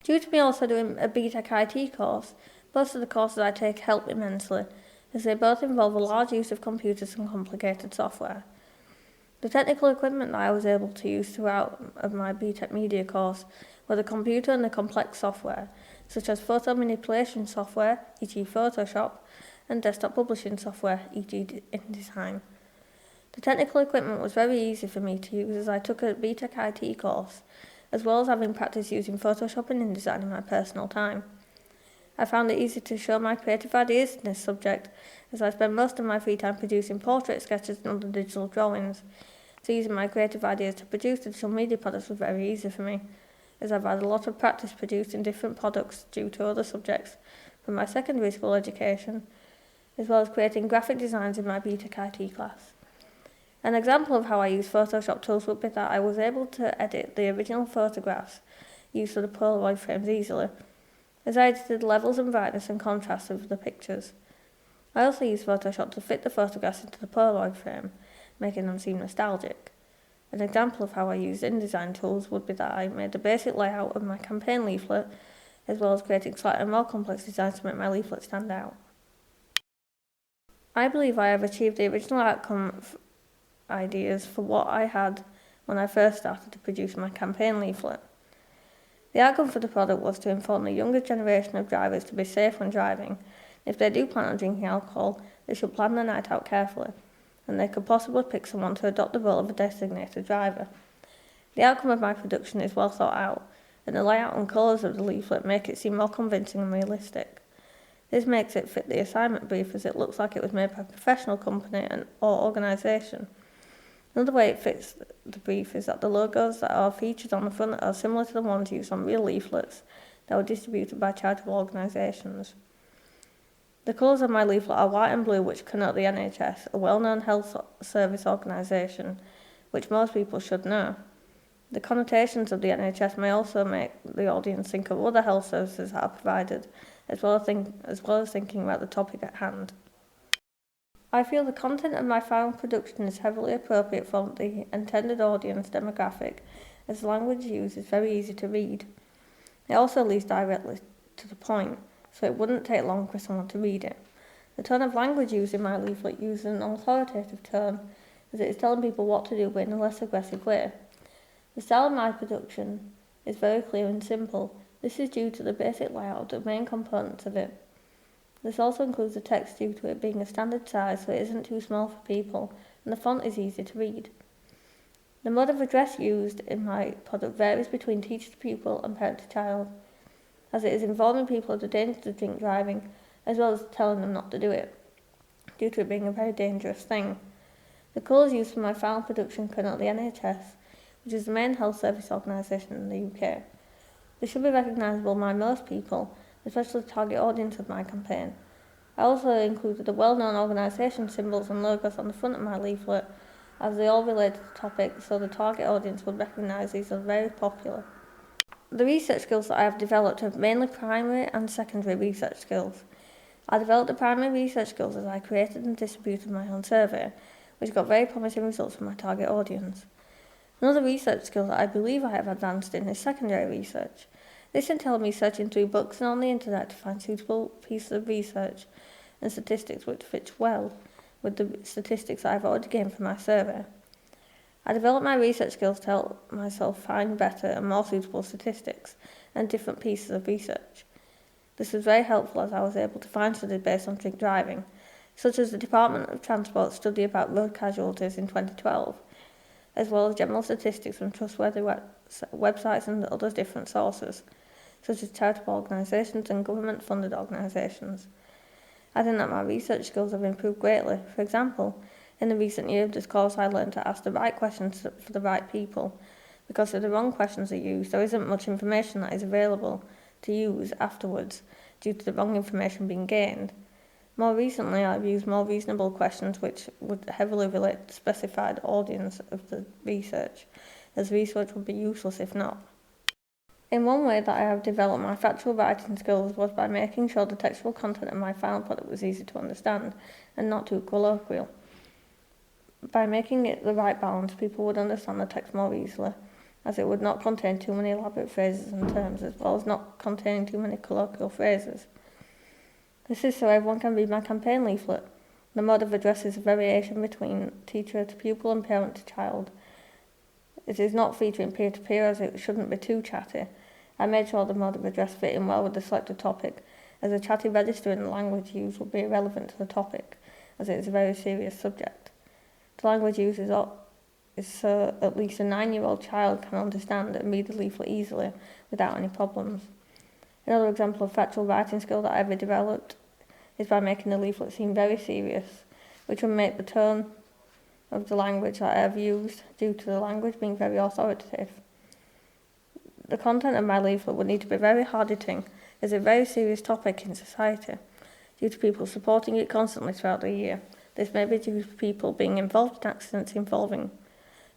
Due to me also doing a BTEC IT course, both of the courses I take help immensely, as they both involve a large use of computers and complicated software. The technical equipment that I was able to use throughout of my BTEC media course were the computer and the complex software, such as photo manipulation software, e.g. Photoshop, and desktop publishing software, e.g. InDesign. The technical equipment was very easy for me to use as I took a BTEC IT course, as well as having practice using Photoshop and InDesign in my personal time. I found it easy to show my creative ideas in this subject, as I spend most of my free time producing portrait sketches and other digital drawings, so using my creative ideas to produce digital media products was very easy for me, as I've had a lot of practice producing different products due to other subjects from my secondary school education, as well as creating graphic designs in my BTEC IT class. An example of how I use Photoshop tools would be that I was able to edit the original photographs used for the Polaroid frames easily, as I edited levels and brightness and contrast of the pictures. I also used Photoshop to fit the photographs into the Polaroid frame, making them seem nostalgic. An example of how I used InDesign tools would be that I made the basic layout of my campaign leaflet, as well as creating slightly more complex designs to make my leaflet stand out. I believe I have achieved the original outcome ideas for what I had when I first started to produce my campaign leaflet. The outcome for the product was to inform the younger generation of drivers to be safe when driving. If they do plan on drinking alcohol, they should plan the night out carefully, and they could possibly pick someone to adopt the role of a designated driver. The outcome of my production is well thought out, and the layout and colours of the leaflet make it seem more convincing and realistic. This makes it fit the assignment brief, as it looks like it was made by a professional company or organisation. Another way it fits the brief is that the logos that are featured on the front are similar to the ones used on real leaflets that were distributed by charitable organisations. The colours of my leaflet are white and blue, which connote the NHS, a well-known health service organisation, which most people should know. The connotations of the NHS may also make the audience think of other health services that are provided, as well as thinking about the topic at hand. I feel the content of my final production is heavily appropriate for the intended audience demographic, as the language used is very easy to read. It also leads directly to the point, so it wouldn't take long for someone to read it. The tone of language used in my leaflet uses an authoritative tone, as it is telling people what to do but in a less aggressive way. The style of my production is very clear and simple. This is due to the basic layout of the main components of it. This also includes the text due to it being a standard size, so it isn't too small for people, and the font is easy to read. The mode of address used in my product varies between teacher to pupil and parent to child, as it is informing people of the dangers of drink driving, as well as telling them not to do it, due to it being a very dangerous thing. The colours used for my final production connote the NHS, which is the main health service organisation in the UK. This should be recognisable by most people, especially the target audience of my campaign. I also included the well-known organisation symbols and logos on the front of my leaflet, as they all relate to the topic, so the target audience would recognise these as very popular. The research skills that I have developed are mainly primary and secondary research skills. I developed the primary research skills as I created and distributed my own survey, which got very promising results for my target audience. Another research skill that I believe I have advanced in is secondary research. This entailed me searching through books and on the internet to find suitable pieces of research and statistics which fit well with the statistics that I've already gained from my survey. I developed my research skills to help myself find better and more suitable statistics and different pieces of research. This was very helpful as I was able to find studies based on drink driving, such as the Department of Transport's study about road casualties in 2012, as well as general statistics from trustworthy websites and other different sources, such as charitable organisations and government-funded organisations. I think that my research skills have improved greatly. For example, in the recent year of this course, I learned to ask the right questions for the right people, because if the wrong questions are used, there isn't much information that is available to use afterwards due to the wrong information being gained. More recently, I've used more reasonable questions which would heavily relate to the specified audience of the research, as research would be useless if not. In one way that I have developed my factual writing skills was by making sure the textual content of my final product was easy to understand and not too colloquial. By making it the right balance, people would understand the text more easily. as it would not contain too many elaborate phrases and terms, as well as not containing too many colloquial phrases. This is so everyone can read my campaign leaflet. The mode of address is a variation between teacher to pupil and parent to child. It is not featuring peer-to-peer, as it shouldn't be too chatty. I made sure the mode of address fit in well with the selected topic, as a chatty register in the language used would be irrelevant to the topic, as it is a very serious subject. The language used is so at least a 9-year-old child can understand and read the leaflet easily without any problems. Another example of factual writing skill that I ever developed is by making the leaflet seem very serious, which would make the tone of the language that I have used due to the language being very authoritative. The content of my leaflet would need to be very hard-hitting, as a very serious topic in society, due to people supporting it constantly throughout the year. This may be due to people being involved in accidents involving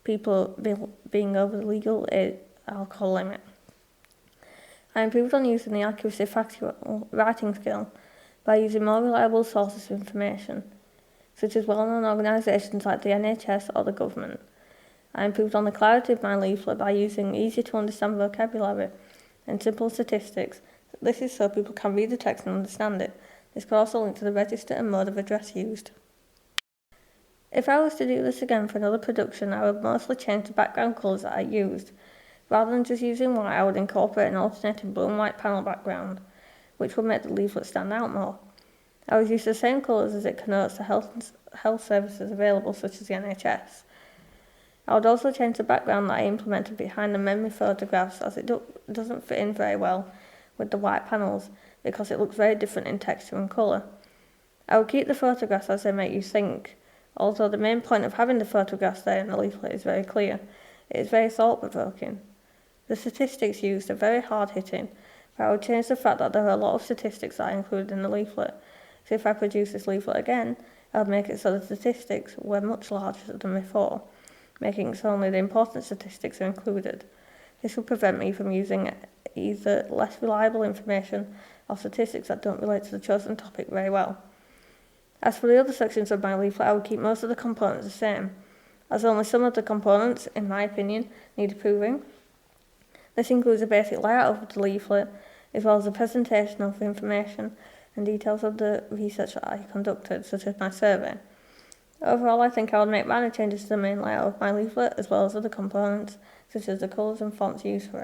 people being over the legal alcohol limit. I improved on using the accuracy factual writing skill by using more reliable sources of information, such as well-known organisations like the NHS or the government. I improved on the clarity of my leaflet by using easy-to-understand vocabulary and simple statistics. This is so people can read the text and understand it. This could also link to the register and mode of address used. If I was to do this again for another production, I would mostly change the background colours that I used. Rather than just using white, I would incorporate an alternating blue and white panel background, which would make the leaflet stand out more. I would use the same colours as it connotes the health services available, such as the NHS. I would also change the background that I implemented behind the memory photographs, as it doesn't fit in very well with the white panels, because it looks very different in texture and colour. I would keep the photographs as they make you think, although the main point of having the photographs there in the leaflet is very clear. It is very thought-provoking. The statistics used are very hard-hitting, but I would change the fact that there are a lot of statistics that I included in the leaflet. So if I produce this leaflet again, I would make it so the statistics were much larger than before, making it so only the important statistics are included. This would prevent me from using either less reliable information or statistics that don't relate to the chosen topic very well. As for the other sections of my leaflet, I would keep most of the components the same, as only some of the components, in my opinion, need improving. This includes a basic layout of the leaflet, as well as a presentation of information and details of the research that I conducted, such as my survey. Overall, I think I would make minor changes to the main layout of my leaflet, as well as other components, such as the colours and fonts used for it.